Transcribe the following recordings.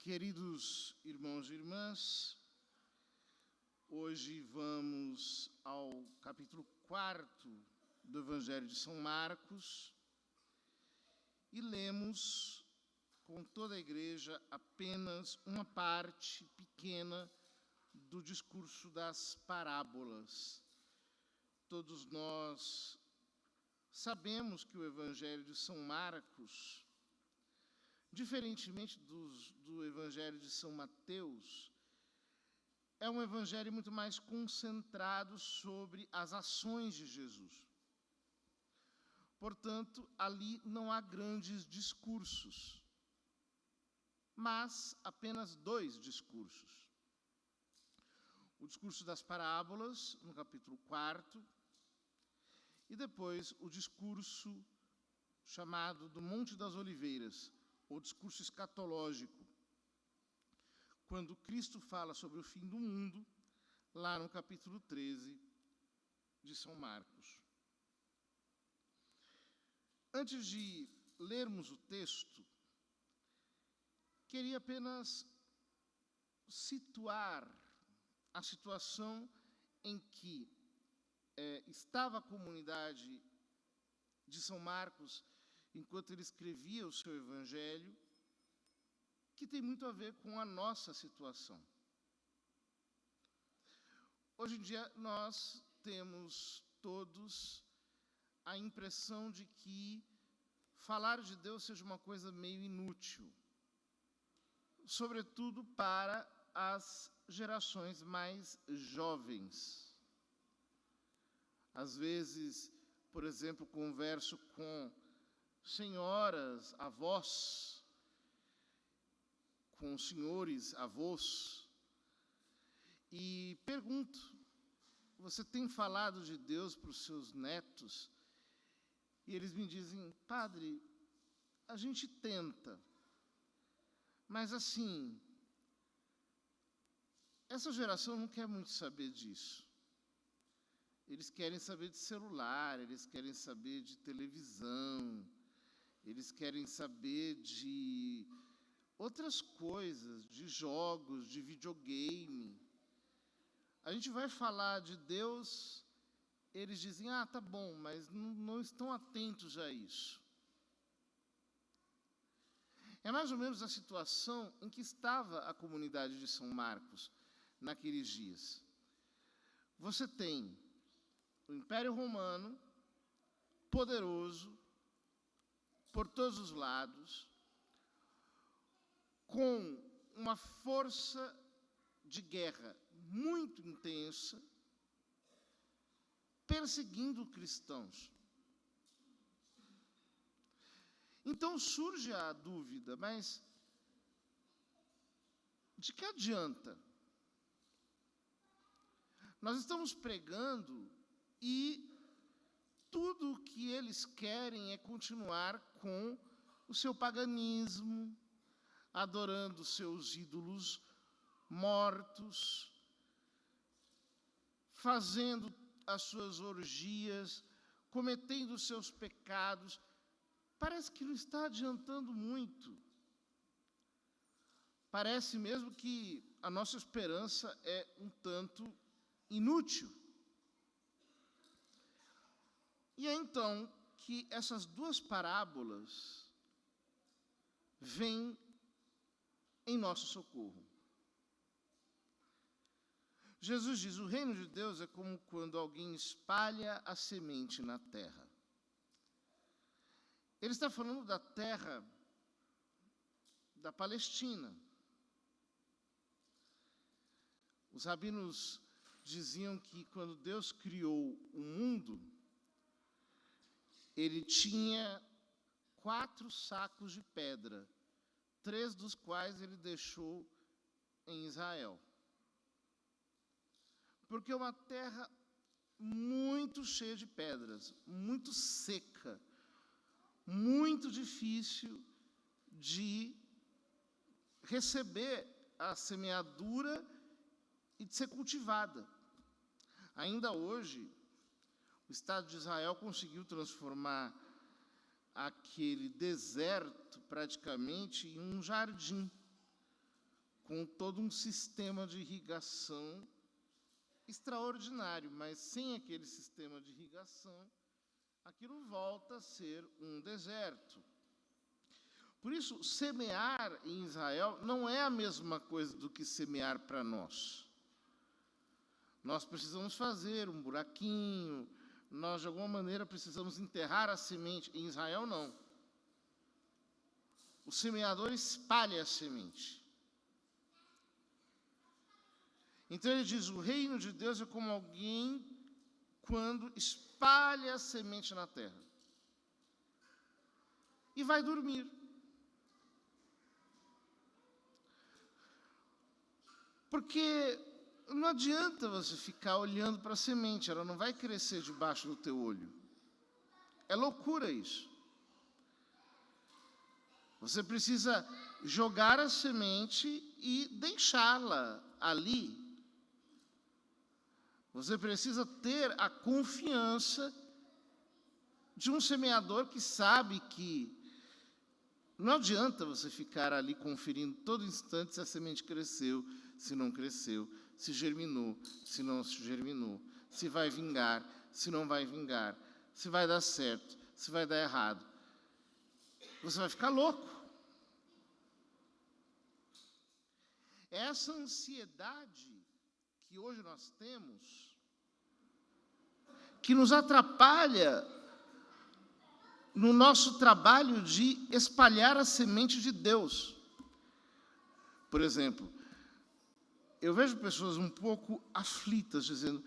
Queridos irmãos e irmãs, hoje vamos ao capítulo 4 do Evangelho de São Marcos e lemos com toda a igreja apenas uma parte pequena do discurso das parábolas. Todos nós sabemos que o Evangelho de São Marcos, diferentemente do Evangelho de São Mateus, é um evangelho muito mais concentrado sobre as ações de Jesus. Portanto, ali não há grandes discursos, mas apenas dois discursos. O discurso das parábolas, no capítulo 4, e depois o discurso chamado do Monte das Oliveiras, o discurso escatológico, quando Cristo fala sobre o fim do mundo, lá no capítulo 13 de São Marcos. Antes de lermos o texto, queria apenas situar a situação em que estava a comunidade de São Marcos enquanto ele escrevia o seu evangelho, que tem muito a ver com a nossa situação. Hoje em dia, nós temos todos a impressão de que falar de Deus seja uma coisa meio inútil, sobretudo para as gerações mais jovens. Às vezes, por exemplo, converso com senhoras, avós, com senhores, avós, e pergunto: você tem falado de Deus para os seus netos? E eles me dizem: padre, a gente tenta, mas assim, essa geração não quer muito saber disso. Eles querem saber de celular, eles querem saber de televisão, eles querem saber de outras coisas, de jogos, de videogame. A gente vai falar de Deus, eles dizem: tá bom, mas não estão atentos a isso. É mais ou menos a situação em que estava a comunidade de São Marcos naqueles dias. Você tem o Império Romano, poderoso, por todos os lados, com uma força de guerra muito intensa, perseguindo cristãos. Então surge a dúvida: mas de que adianta? Nós estamos pregando e tudo o que eles querem é continuar com o seu paganismo, adorando seus ídolos mortos, fazendo as suas orgias, cometendo os seus pecados. Parece que não está adiantando muito. Parece mesmo que a nossa esperança é um tanto inútil. E é então que essas duas parábolas vêm em nosso socorro. Jesus diz: o reino de Deus é como quando alguém espalha a semente na terra. Ele está falando da terra da Palestina. Os rabinos diziam que quando Deus criou o mundo, ele tinha 4 sacos de pedra, 3 dos quais ele deixou em Israel. Porque é uma terra muito cheia de pedras, muito seca, muito difícil de receber a semeadura e de ser cultivada. Ainda hoje, o Estado de Israel conseguiu transformar aquele deserto praticamente em um jardim. com todo um sistema de irrigação extraordinário, mas sem aquele sistema de irrigação, aquilo volta a ser um deserto. Por isso, semear em Israel não é a mesma coisa do que semear para nós. Nós precisamos fazer um buraquinho, nós de alguma maneira precisamos enterrar a semente. Em Israel, não. O semeador espalha a semente. Então ele diz, o reino de Deus é como alguém quando espalha a semente na terra. E vai dormir. Porque não adianta você ficar olhando para a semente, ela não vai crescer debaixo do teu olho. É loucura isso. Você precisa jogar a semente e deixá-la ali. Você precisa ter a confiança de um semeador que sabe que não adianta você ficar ali conferindo todo instante se a semente cresceu, se não cresceu, se germinou, se não germinou, se vai vingar, se não vai vingar, se vai dar certo, se vai dar errado. Você vai ficar louco. Essa ansiedade que hoje nós temos, que nos atrapalha no nosso trabalho de espalhar a semente de Deus. Por exemplo, eu vejo pessoas um pouco aflitas, dizendo,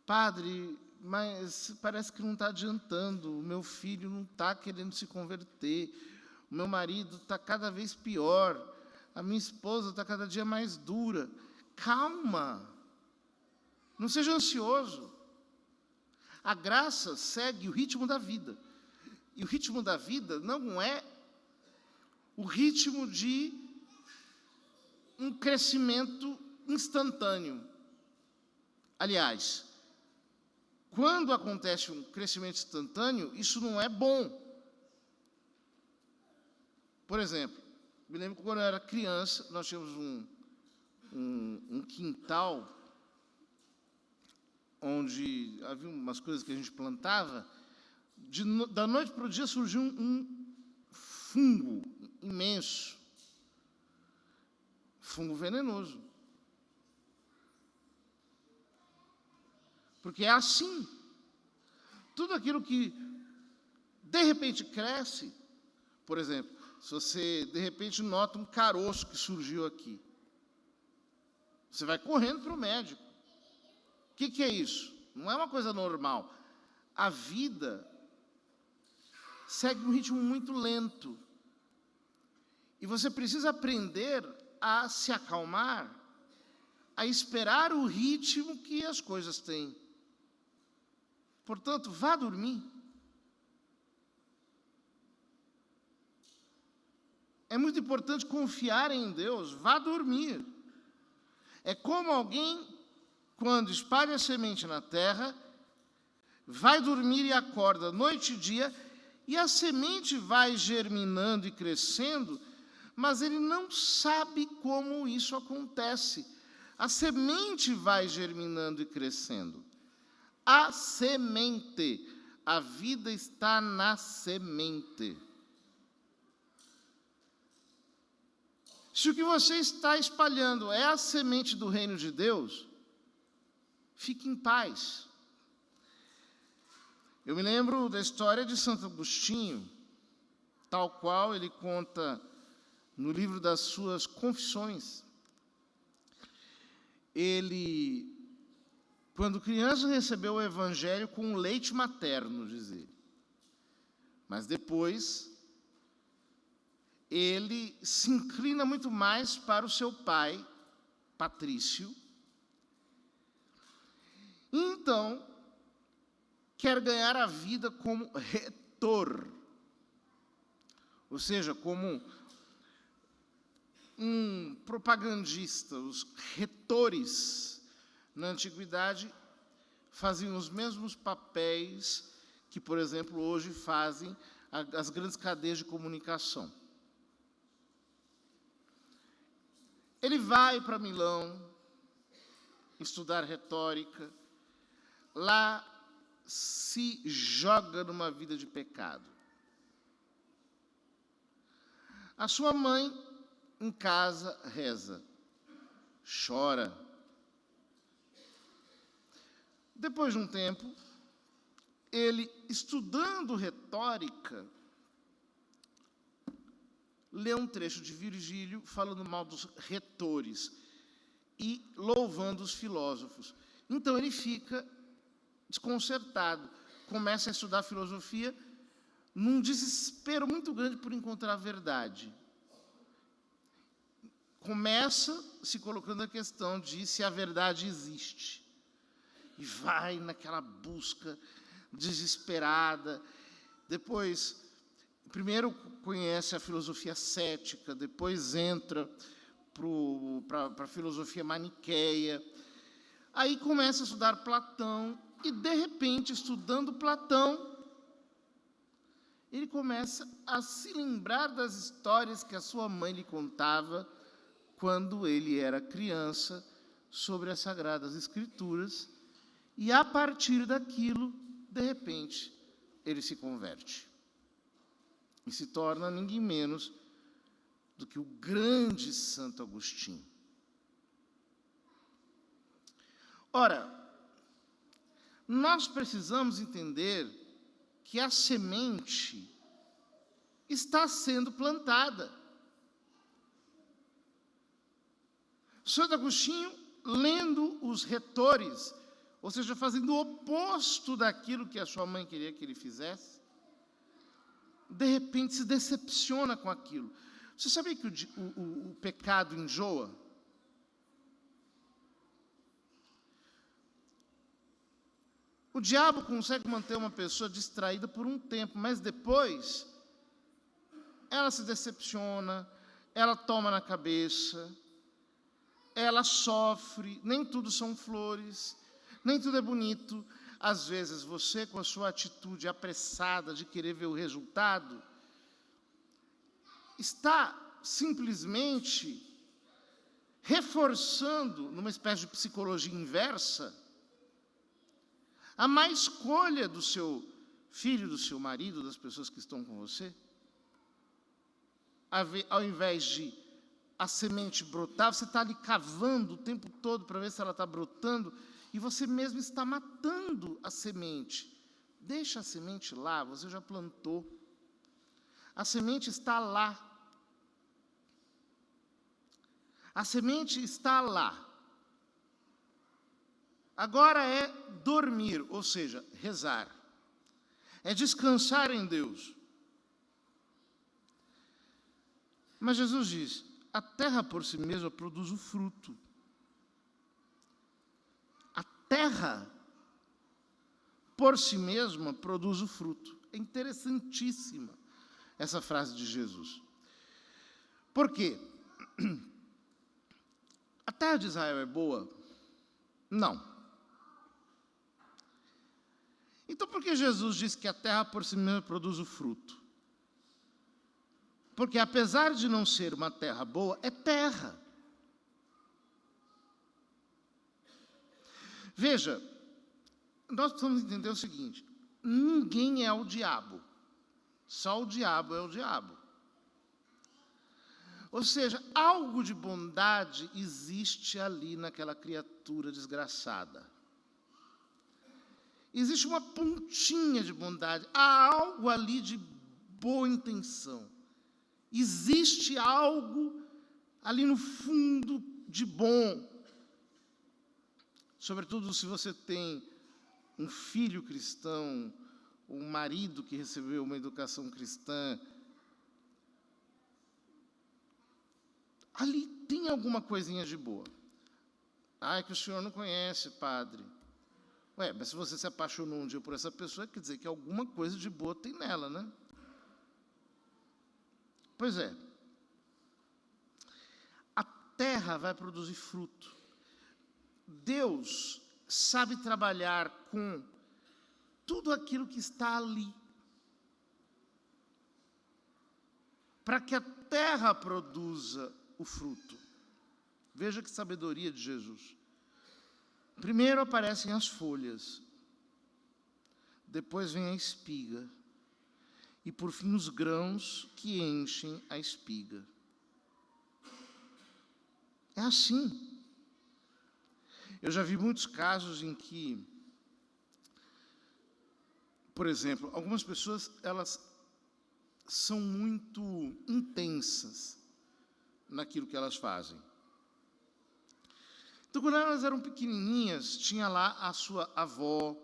padre, mas parece que não está adiantando, o meu filho não está querendo se converter, o meu marido está cada vez pior, a minha esposa está cada dia mais dura. Calma, não seja ansioso. A graça segue o ritmo da vida. E o ritmo da vida não é o ritmo de um crescimento instantâneo. Aliás, quando acontece um crescimento instantâneo, isso não é bom. Por exemplo, me lembro que quando eu era criança, nós tínhamos um quintal onde havia umas coisas que a gente plantava. Da noite para o dia surgiu um fungo imenso, fungo venenoso. Porque é assim. Tudo aquilo que de repente cresce, por exemplo, se você de repente nota um caroço que surgiu aqui, você vai correndo para o médico. O que é isso? Não é uma coisa normal. A vida segue um ritmo muito lento. E você precisa aprender a se acalmar, a esperar o ritmo que as coisas têm. Portanto, vá dormir. É muito importante confiar em Deus, vá dormir. É como alguém, quando espalha a semente na terra, vai dormir e acorda noite e dia, e a semente vai germinando e crescendo, mas ele não sabe como isso acontece. A semente vai germinando e crescendo. A semente, a vida está na semente. Se o que você está espalhando é a semente do reino de Deus, fique em paz. Eu me lembro da história de Santo Agostinho, tal qual ele conta no livro das suas Confissões. Ele, quando criança, recebeu o evangelho com leite materno, diz ele. Mas depois, ele se inclina muito mais para o seu pai, Patrício. E então, quer ganhar a vida como retor. Ou seja, como um propagandista. Os retores, na antiguidade, faziam os mesmos papéis que, por exemplo, hoje fazem as grandes cadeias de comunicação. Ele vai para Milão estudar retórica, lá se joga numa vida de pecado. A sua mãe, em casa, reza, chora. Depois de um tempo, ele, estudando retórica, lê um trecho de Virgílio falando mal dos retores e louvando os filósofos. Então ele fica desconcertado, começa a estudar filosofia num desespero muito grande por encontrar a verdade. Começa se colocando a questão de se a verdade existe. E vai naquela busca desesperada. Depois, primeiro conhece a filosofia cética, depois entra para a filosofia maniqueia. Aí começa a estudar Platão e, de repente, estudando Platão, ele começa a se lembrar das histórias que a sua mãe lhe contava quando ele era criança sobre as Sagradas Escrituras, e, a partir daquilo, de repente, ele se converte. E se torna ninguém menos do que o grande Santo Agostinho. Ora, nós precisamos entender que a semente está sendo plantada. Santo Agostinho, lendo os retores, ou seja, fazendo o oposto daquilo que a sua mãe queria que ele fizesse, de repente se decepciona com aquilo. Você sabia que o pecado enjoa? O diabo consegue manter uma pessoa distraída por um tempo, mas depois ela se decepciona, ela toma na cabeça, ela sofre, nem tudo são flores, nem tudo é bonito. Às vezes você, com a sua atitude apressada de querer ver o resultado, está simplesmente reforçando, numa espécie de psicologia inversa, a má escolha do seu filho, do seu marido, das pessoas que estão com você. Ao invés de a semente brotar, você está ali cavando o tempo todo para ver se ela está brotando, e você mesmo está matando a semente. Deixa a semente lá, você já plantou. A semente está lá. A semente está lá. Agora é dormir, ou seja, rezar. É descansar em Deus. Mas Jesus diz: a terra por si mesma produz o fruto. A terra por si mesma produz o fruto. É interessantíssima essa frase de Jesus. Por quê? A terra de Israel é boa? Não. Então, por que Jesus diz que a terra por si mesma produz o fruto? Porque, apesar de não ser uma terra boa, é terra. Veja, nós precisamos entender o seguinte: ninguém é o diabo. Só o diabo é o diabo. Ou seja, algo de bondade existe ali naquela criatura desgraçada. Existe uma pontinha de bondade, há algo ali de boa intenção. Existe algo ali no fundo de bom. Sobretudo se você tem um filho cristão, um marido que recebeu uma educação cristã. Ali tem alguma coisinha de boa. Ah, é que o senhor não conhece, padre. Ué, mas se você se apaixonou um dia por essa pessoa, quer dizer que alguma coisa de boa tem nela, né? Pois é. A terra vai produzir fruto. Deus sabe trabalhar com tudo aquilo que está ali, para que a terra produza o fruto. Veja que sabedoria de Jesus. Primeiro aparecem as folhas, depois vem a espiga, e por fim os grãos que enchem a espiga. É assim. Eu já vi muitos casos em que, por exemplo, algumas pessoas, elas são muito intensas naquilo que elas fazem. Então, quando elas eram pequenininhas, tinha lá a sua avó,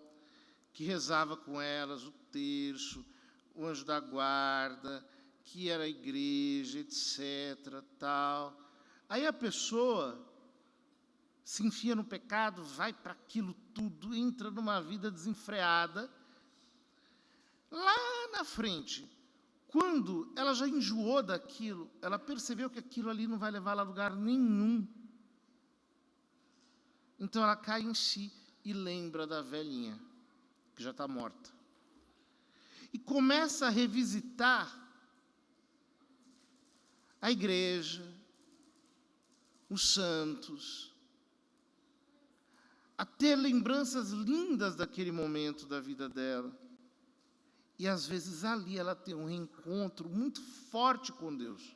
que rezava com elas o terço, o anjo da guarda, que era a igreja, etc., tal. Aí a pessoa se enfia no pecado, vai para aquilo tudo, entra numa vida desenfreada. Lá na frente, quando ela já enjoou daquilo, ela percebeu que aquilo ali não vai levar a lugar nenhum. Então ela cai em si e lembra da velhinha, que já está morta. E começa a revisitar a igreja, os santos, a ter lembranças lindas daquele momento da vida dela. E às vezes ali ela tem um reencontro muito forte com Deus,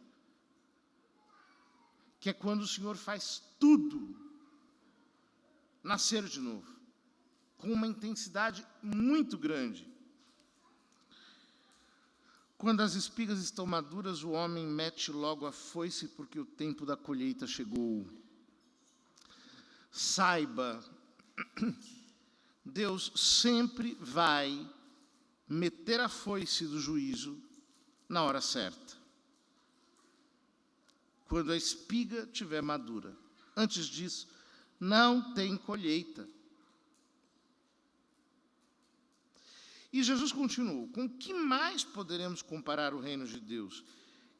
que é quando o Senhor faz tudo nascer de novo, com uma intensidade muito grande. Quando as espigas estão maduras, o homem mete logo a foice, porque o tempo da colheita chegou. Saiba, Deus sempre vai meter a foice do juízo na hora certa, quando a espiga estiver madura. Antes disso, não tem colheita. E Jesus continuou: com que mais poderemos comparar o reino de Deus?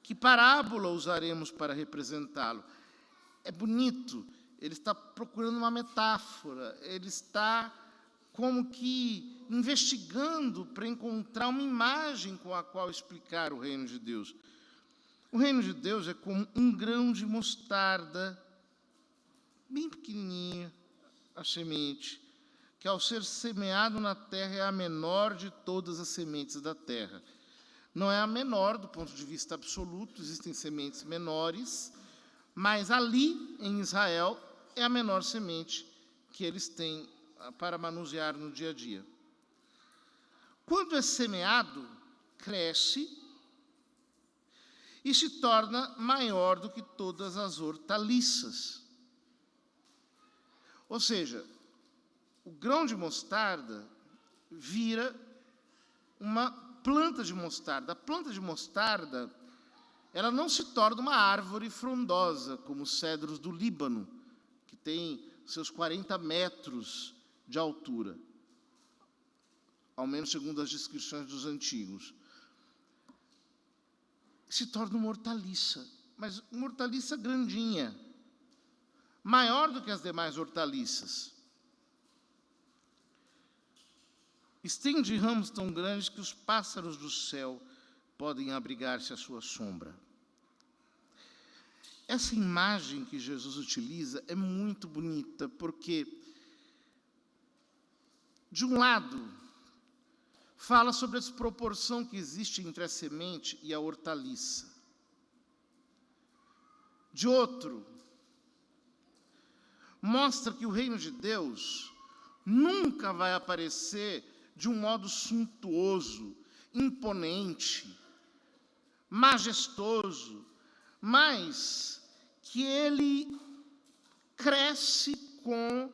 Que parábola usaremos para representá-lo? É bonito, ele está procurando uma metáfora, ele está como que investigando para encontrar uma imagem com a qual explicar o reino de Deus. O reino de Deus é como um grão de mostarda, bem pequenininha, a semente, que ao ser semeado na terra é a menor de todas as sementes da terra. Não é a menor do ponto de vista absoluto, existem sementes menores, mas ali, em Israel, é a menor semente que eles têm para manusear no dia a dia. Quando é semeado, cresce e se torna maior do que todas as hortaliças. Ou seja, o grão de mostarda vira uma planta de mostarda. A planta de mostarda, ela não se torna uma árvore frondosa, como os cedros do Líbano, que tem seus 40 metros de altura, ao menos segundo as descrições dos antigos. Se torna uma hortaliça, mas uma hortaliça grandinha, maior do que as demais hortaliças. Estende ramos tão grandes que os pássaros do céu podem abrigar-se à sua sombra. Essa imagem que Jesus utiliza é muito bonita, porque, de um lado, fala sobre a desproporção que existe entre a semente e a hortaliça. De outro, mostra que o reino de Deus nunca vai aparecer de um modo suntuoso, imponente, majestoso, mas que ele cresce com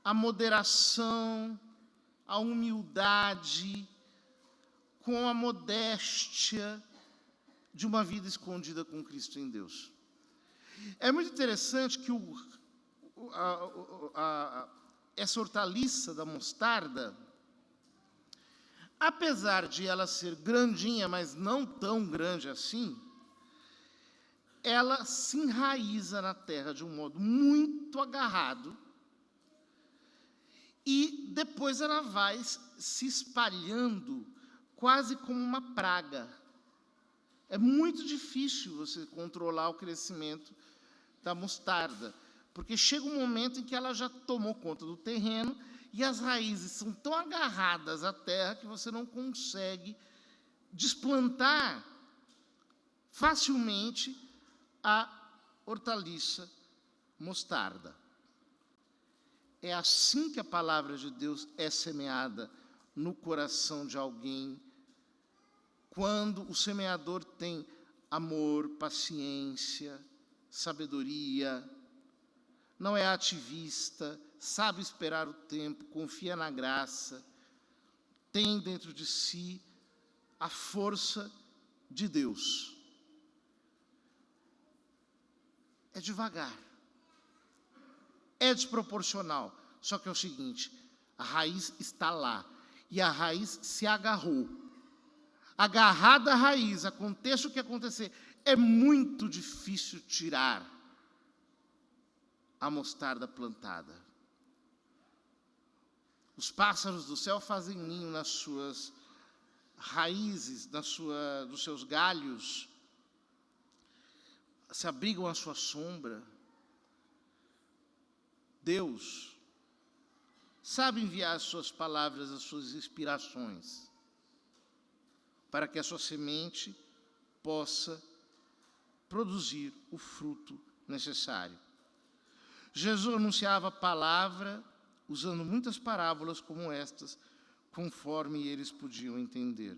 a moderação, a humildade, com a modéstia de uma vida escondida com Cristo em Deus. É muito interessante que essa hortaliça da mostarda, apesar de ela ser grandinha, mas não tão grande assim, ela se enraiza na terra de um modo muito agarrado, e depois ela vai se espalhando quase como uma praga. É muito difícil você controlar o crescimento da mostarda, porque chega um momento em que ela já tomou conta do terreno e as raízes são tão agarradas à terra que você não consegue desplantar facilmente a hortaliça mostarda. É assim que a palavra de Deus é semeada no coração de alguém, quando o semeador tem amor, paciência, sabedoria, não é ativista, sabe esperar o tempo, confia na graça, tem dentro de si a força de Deus. É devagar, é desproporcional, só que é o seguinte, a raiz está lá, e a raiz se agarrou. Agarrada à raiz, aconteça o que acontecer, é muito difícil tirar a mostarda plantada. Os pássaros do céu fazem ninho nas suas raízes, dos seus galhos, se abrigam à sua sombra. Deus sabe enviar as suas palavras, as suas inspirações, para que a sua semente possa produzir o fruto necessário. Jesus anunciava a palavra usando muitas parábolas como estas, conforme eles podiam entender.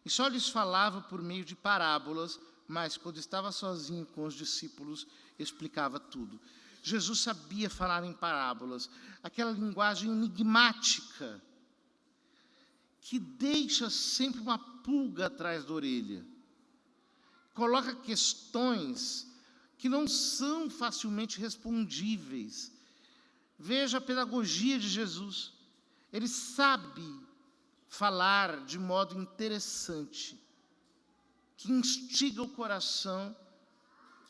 E só lhes falava por meio de parábolas, mas quando estava sozinho com os discípulos, explicava tudo. Jesus sabia falar em parábolas, aquela linguagem enigmática, que deixa sempre uma pulga atrás da orelha. Coloca questões que não são facilmente respondíveis. Veja a pedagogia de Jesus. Ele sabe falar de modo interessante, que instiga o coração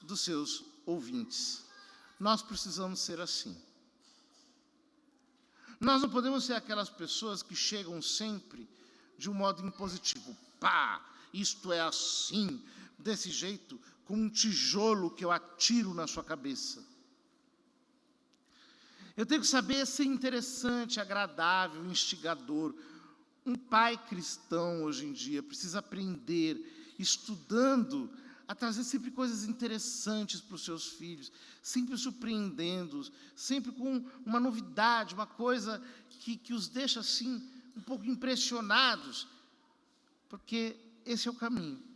dos seus ouvintes. Nós precisamos ser assim. Nós não podemos ser aquelas pessoas que chegam sempre de um modo impositivo. Pá, isto é assim, desse jeito, com um tijolo que eu atiro na sua cabeça. Eu tenho que saber ser interessante, agradável, instigador. Um pai cristão, hoje em dia, precisa aprender, estudando, a trazer sempre coisas interessantes para os seus filhos, sempre surpreendendo-os, sempre com uma novidade, uma coisa que os deixa assim, um pouco impressionados, porque esse é o caminho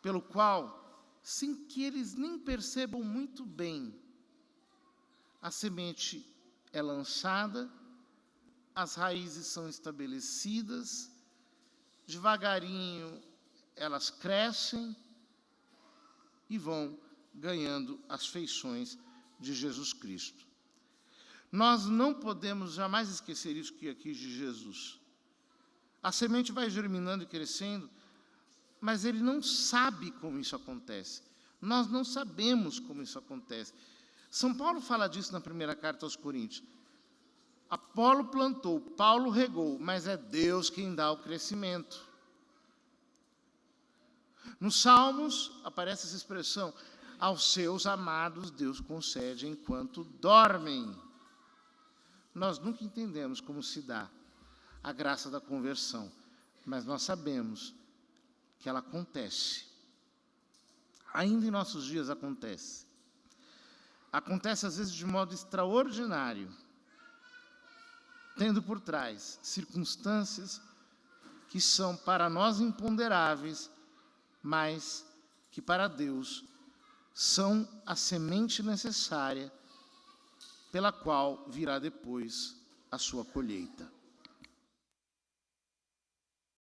pelo qual, sem que eles nem percebam muito bem, a semente é lançada, as raízes são estabelecidas, devagarinho elas crescem e vão ganhando as feições de Jesus Cristo. Nós não podemos jamais esquecer isso que aqui de Jesus. A semente vai germinando e crescendo, mas ele não sabe como isso acontece. Nós não sabemos como isso acontece. São Paulo fala disso na primeira carta aos Coríntios. Apolo plantou, Paulo regou, mas é Deus quem dá o crescimento. Nos Salmos aparece essa expressão, aos seus amados Deus concede enquanto dormem. Nós nunca entendemos como se dá a graça da conversão, mas nós sabemos que ela acontece. Ainda em nossos dias acontece. Acontece às vezes de modo extraordinário, tendo por trás circunstâncias que são para nós imponderáveis, mas que para Deus são a semente necessária pela qual virá depois a sua colheita.